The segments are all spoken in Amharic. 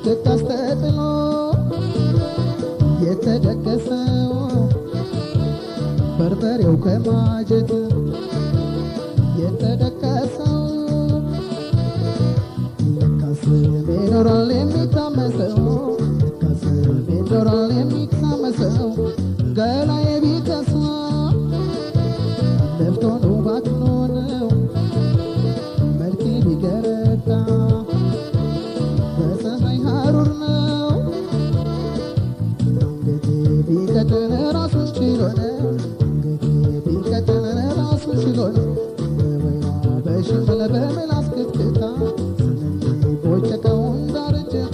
እስክታስተጥሎ የተደገሰው በርበሬው ከማጀት የተደቀሰው ከስሜ ኖሯል የሚታመሰው ከስሜ ኖሯል የሚታመሰው ገላዬ ቢከሳ ለፍቶ ነው ባክኖ ነው መልኬ ቢገረጣ በፀሐይ ሐሩር ነው አንገቴ ቢቀጥን ራሱን ችሎ ነው አንገቴ ቢቀጥን ራሱን ችሎ ነው በወይራ በሽመለ በምላስ ክትክታ ስለኔ ቦጨቀው እንዳረጀኩ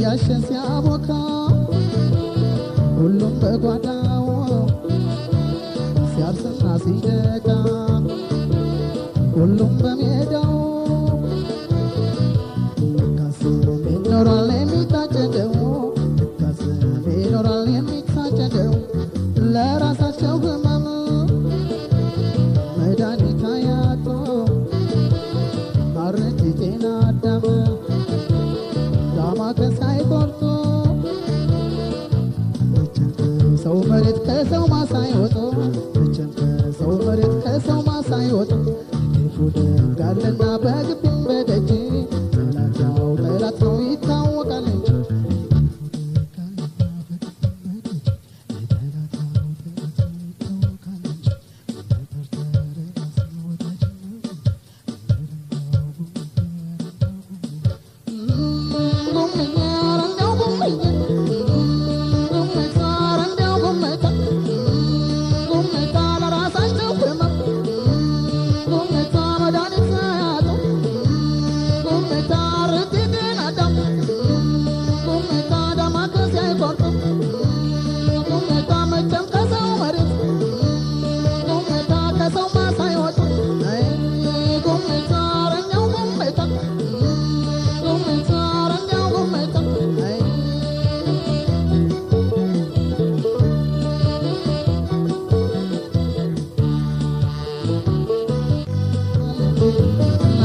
ያሸን ሲያቦካ ሁሉም በጓዳው ሲያርስና ሲደቃ ሁሉም በሜዳው ከስሜ ኖሯል የሚታጨደው ከስሜ ኖሯል የሚታጨደው ለራሳቸው ህመም መድኃኒት አያጡ አረጅ ጤና አዳም ከሳይ ቆርጦ ሰው መሬት ከሰው ማሳ ይወጣ መቼም ከሰው መሬት ከሰው ማሳ ይወጣ ክፉ ደግ አለና በግቢም በደጅ ጠላትያው ጠላት ነው ይታወቃል እንጂ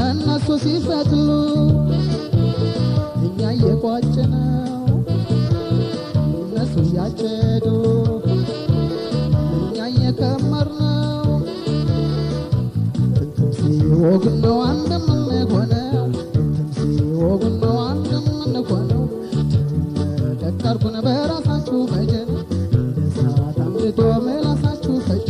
እነሱ ሲፈትሉ እኛ የቋጨነው እነሱ ሲያጨዱ እኛ የከመርነው እንትም ሲወጉን ነው አንድም እንሆነው እንትም ሲወጉን ነው አንድም እንሆነው ደቃርኩን በራሳችሁ መጀን እሳት አንድዶ ምላሳችሁ ፈጅ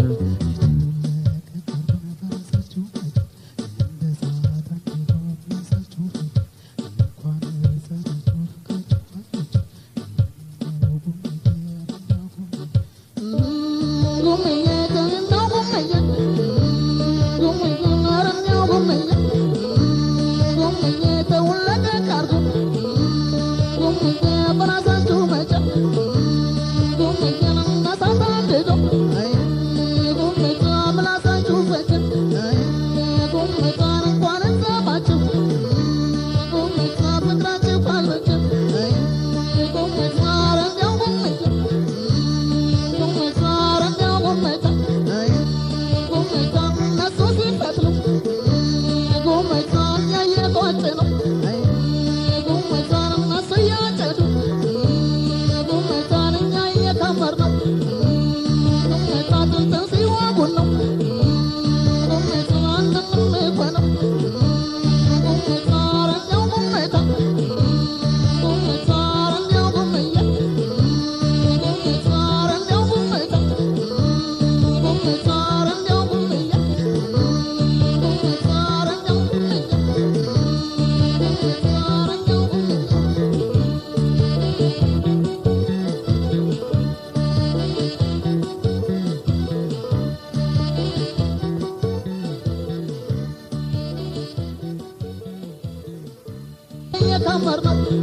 ጀመርናት